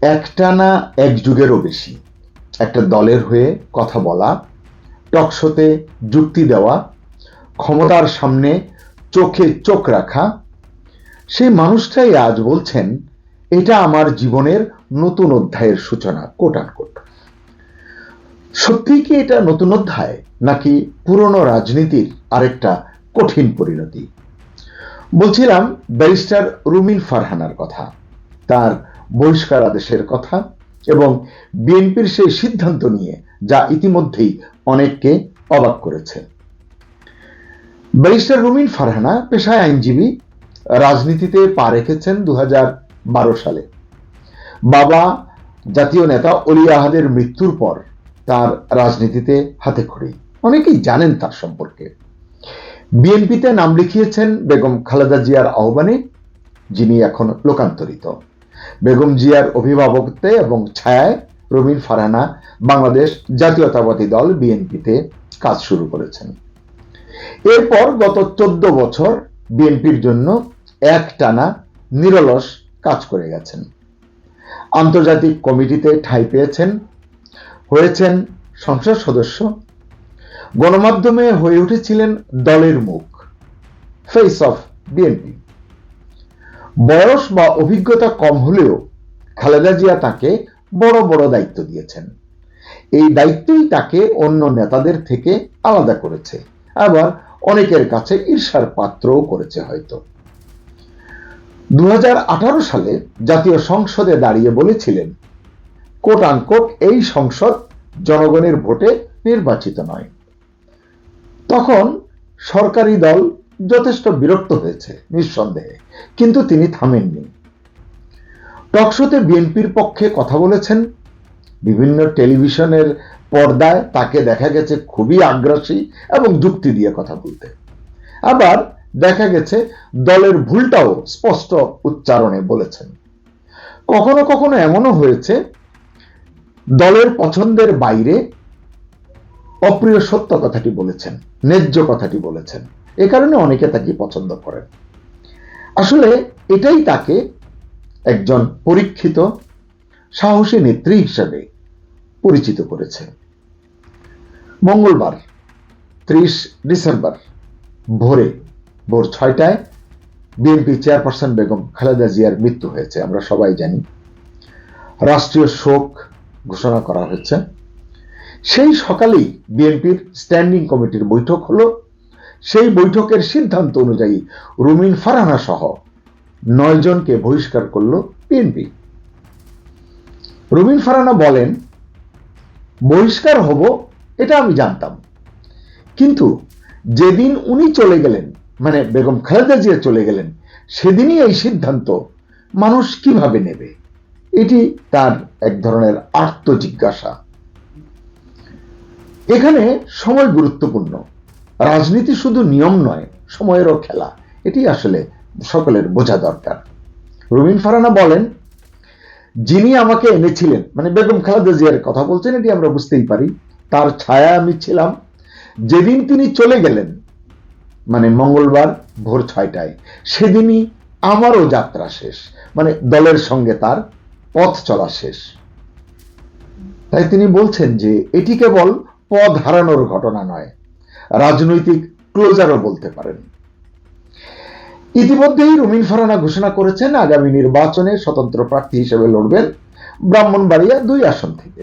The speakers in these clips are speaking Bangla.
একটানা এক যুগেরও বেশি একটা দলের হয়ে কথা বলা, টকশোতে যুক্তি দেওয়া, ক্ষমতার সামনে চোখে চোখ রাখা, সেই মানুষটাই আজ বলছেন এটা আমার জীবনের নতুন অধ্যায়ের সূচনা, কোট আনকোট। সত্যি কি এটা নতুন অধ্যায়, নাকি পুরনো রাজনীতির আরেকটা কঠিন পরিণতি? বলছিলাম ব্যারিস্টার রুমিন ফারহানার কথা, তার বহিষ্কার আদেশের কথা এবং বিএনপির সেই সিদ্ধান্ত নিয়ে যা ইতিমধ্যেই অনেককে অবাক করেছে। ব্যারিস্টার রুমিন ফারহানা পেশায় আইনজীবী, রাজনীতিতে পা রেখেছেন 2012 সালে। বাবা জাতীয় নেতা অলি আহাদের মৃত্যুর পর তার রাজনীতিতে হাতে খড়ি, অনেকেই জানেন তার সম্পর্কে। বিএনপিতে নাম লিখিয়েছেন বেগম খালেদা জিয়ার আহ্বানে, যিনি এখন লোকান্তরিত। বেগম জিয়ার অভিভাবকত্বে এবং ছায়ায় রুমিন ফারহানা বাংলাদেশ জাতীয়তাবাদী দল বিএনপিতে কাজ শুরু করেছেন। এরপর গত 14 বছর বিএনপির জন্য একটানা নিরলস কাজ করে গেছেন। আন্তর্জাতিক কমিটিতে ঠাঁই পেয়েছেন, হয়েছেন সংসদ সদস্য, গণমাধ্যমে হয়ে উঠেছিলেন দলের মুখ, ফেস অফ বিএনপি। বয়স বা অভিজ্ঞতা কম হলেও খালেদা জিয়া তাকে বড় বড় দায়িত্ব দিয়েছেন। এই দায়িত্বই তাকে অন্য নেতাদের থেকে আলাদা করেছে, আবার অনেকের কাছে ঈর্ষার পাত্রও করেছে হয়তো। 2018 সালে জাতীয় সংসদে দাঁড়িয়ে বলেছিলেন, কোট আনকোট, এই সংসদ জনগণের ভোটে নির্বাচিত নয়। তখন সরকারি দল যথেষ্ট বিরক্ত হয়েছে নিঃসন্দেহে, কিন্তু তিনি থামেননি। টকশোতে বিএনপির পক্ষে কথা বলেছেন, বিভিন্ন টেলিভিশনের পর্দায় তাকে দেখা গেছে খুবই আগ্রাসী এবং যুক্তি দিয়ে কথা বলতে। আবার দেখা গেছে দলের ভুলটাও স্পষ্ট উচ্চারণে বলেছেন। কখনো কখনো এমনও হয়েছে দলের পছন্দের বাইরে অপ্রিয় সত্য কথাটি বলেছেন, ন্যায্য কথাটি বলেছেন। এ কারণে অনেকে তাকে পছন্দ করেন। আসলে এটাই তাকে একজন পরীক্ষিত সাহসী নেত্রী হিসেবে পরিচিত করেছে। মঙ্গলবার 30 ডিসেম্বর ভোর 6টায় বিএনপি চেয়ারপারসন বেগম খালেদা জিয়ার মৃত্যু হয়েছে, আমরা সবাই জানি। রাষ্ট্রীয় শোক ঘোষণা করা হয়েছে। সেই সকালেই বিএনপির স্ট্যান্ডিং কমিটির বৈঠক হলো। সেই বৈঠকের সিদ্ধান্ত অনুযায়ী রুমিন ফারহানা সহ 9 জনকে বহিষ্কার করল বিএনপি। রুমিন ফারহানা বলেন, বহিষ্কার হব এটা আমি জানতাম, কিন্তু যেদিন উনি চলে গেলেন, মানে বেগম খালেদা জিয়া চলে গেলেন, সেদিনই এই সিদ্ধান্ত মানুষ কিভাবে নেবে, এটি তার এক ধরনের আত্মজিজ্ঞাসা। এখানে সময় গুরুত্বপূর্ণ। রাজনীতি শুধু নিয়ম নয়, সময়েরও খেলা, এটি আসলে সকলের বোঝা দরকার। রুমিন ফারহানা বলেন, যিনি আমাকে এনেছিলেন, মানে বেগম খালেদা জিয়ার কথা বলছেন, এটি আমরা বুঝতেই পারি, তার ছায়া আমি ছিলাম। যেদিন তিনি চলে গেলেন, মানে মঙ্গলবার ভোর 6টায়, সেদিনই আমারও যাত্রা শেষ, মানে দলের সঙ্গে তার পথ চলা শেষ। তাই তিনি বলছেন যে এটি কেবল পদ হারানোর ঘটনা নয়, রাজনৈতিক ক্লোজারও বলতে পারেন। ইতিমধ্যেই রুমিন ফারহানা ঘোষণা করেছেন আগামী নির্বাচনে স্বতন্ত্র প্রার্থী হিসেবে লড়বেন ব্রাহ্মণবাড়িয়া 2 আসন থেকে।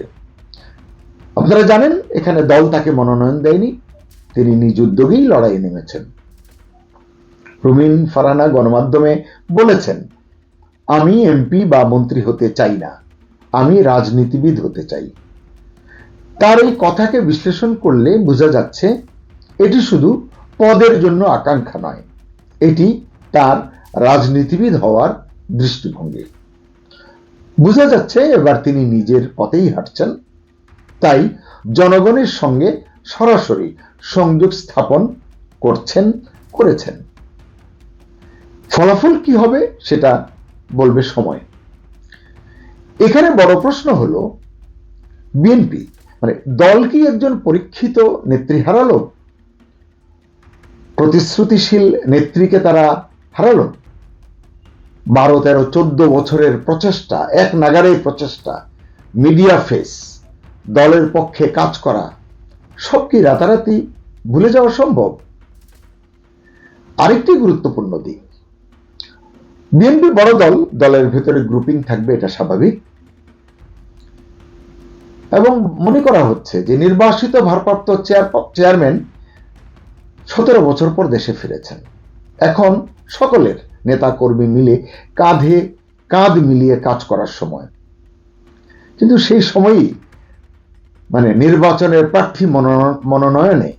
আপনারা জানেন এখানে দল তাকে মনোনয়ন দেয়নি, তিনি নিজ উদ্যোগেই লড়াইয়ে নেমেছেন। রুমিন ফারহানা গণমাধ্যমে বলেছেন, আমি এমপি বা মন্ত্রী হতে চাই না, আমি রাজনীতিবিদ হতে চাই। তার এই কথাকে বিশ্লেষণ করলে বোঝা যাচ্ছে এটি শুধু পদের জন্য আকাঙ্ক্ষা নয়, এটি তার রাজনীতিবিদ হওয়ার দৃষ্টিভঙ্গি। বোঝা যাচ্ছে এবার তিনি নিজের পথেই হাঁটছেন, তাই জনগণের সঙ্গে সরাসরি সংযোগ স্থাপন করেছেন। ফলাফল কি হবে সেটা বলবে সময়। এখানে বড় প্রশ্ন হলো, বিএনপি মানে দল কি একজন পরীক্ষিত নেত্রী হারালো? প্রতিশ্রুতিশীল নেত্রীকে তারা হারালো? 12, 13, 14 বছরের প্রচেষ্টা, এক নাগাড়ে প্রচেষ্টা, মিডিয়া ফেস, দলের পক্ষে কাজ করা, সব কি রাতারাতি ভুলে যাওয়া সম্ভব? আরেকটি গুরুত্বপূর্ণ দিক, বিএনপি বড় দল, দলের ভেতরে গ্রুপিং থাকবে, এটা স্বাভাবিক। এবং মনে করা হচ্ছে যে নির্বাসিত ভারপ্রাপ্ত চেয়ারম্যান 17 বছর পর দেশে ফিরেছেন। এখন সকলের নেতা কর্মী মিলে কাঁধে কাঁধ মিলিয়ে কাজ করার সময়। কিন্তু সেই সময়ই নির্বাচনের প্রার্থী মনোনয়নে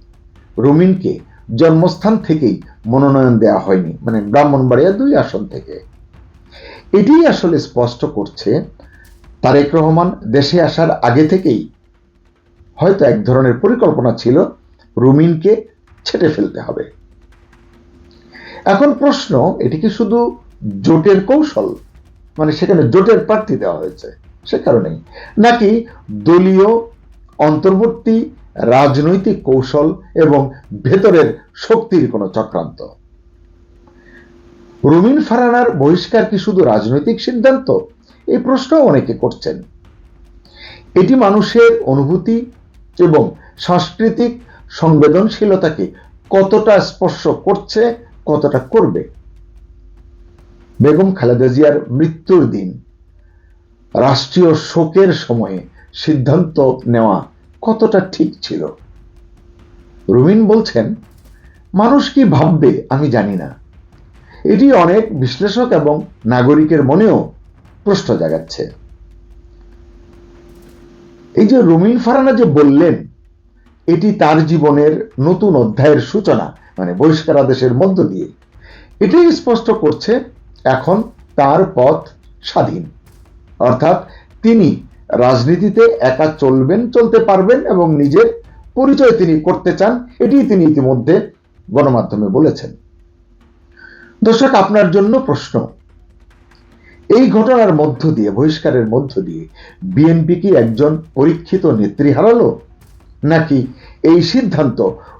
রুমিনকে জন্মস্থান থেকেই মনোনয়ন দেওয়া হয়নি, ব্রাহ্মণবাড়িয়া 2 আসন থেকে। এটি আসলে স্পষ্ট করছে তারেক রহমান দেশে আসার আগে থেকেই হয়তো এক ধরনের পরিকল্পনা ছিল রুমিনকে ছেটে ফেলতে হবে। এখন প্রশ্ন, এটি কি শুধু জোটের কৌশল, সেখানে জোটের প্রার্থী দেওয়া হয়েছে সে কারণেই, নাকি দলীয় অন্তর্বর্তী রাজনৈতিক কৌশল এবং ভেতরের শক্তির কোনো চক্রান্ত? রুমিন ফারহানার বহিষ্কার কি শুধু রাজনৈতিক সিদ্ধান্ত? এই প্রশ্ন অনেকে করছেন। এটি মানুষের অনুভূতি এবং সাংস্কৃতিক সংবেদনশীলতাকে কতটা স্পর্শ করছে, কতটা করবে? বেগম খালেদা জিয়ার মৃত্যুর দিন রাষ্ট্রীয় শোকের সময়ে সিদ্ধান্ত নেওয়া কতটা ঠিক ছিল? রুমিন বলছেন, মানুষ কি ভাববে আমি জানি না। এটি অনেক বিশ্লেষক এবং নাগরিকের মনেও প্রশ্ন জাগাচ্ছে। এই যে রুমিন ফারহানা যে বললেন এটি তার জীবনের নতুন অধ্যায়ের সূচনা, বহিষ্কারাদেশের মধ্য দিয়ে, এটাই স্পষ্ট করছে এখন তার পথ স্বাধীন। অর্থাৎ তিনি রাজনীতিতে একা চলতে পারবেন এবং নিজের পরিচয় তিনি করতে চান, এটি তিনি ইতিমধ্যে গণমাধ্যমে বলেছেন। দর্শক, আপনার জন্য প্রশ্ন, এই ঘটনার মধ্য দিয়ে, বহিষ্কারের মধ্য দিয়ে বিএনপি কি একজন পরীক্ষিত নেত্রী হারালো, নাকি এই সিদ্ধান্ত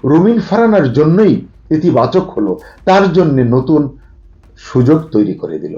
রুমিন ফারহানার জন্যই ইতিবাচক হলো, তার জন্য নতুন সুযোগ তৈরি করে দিল?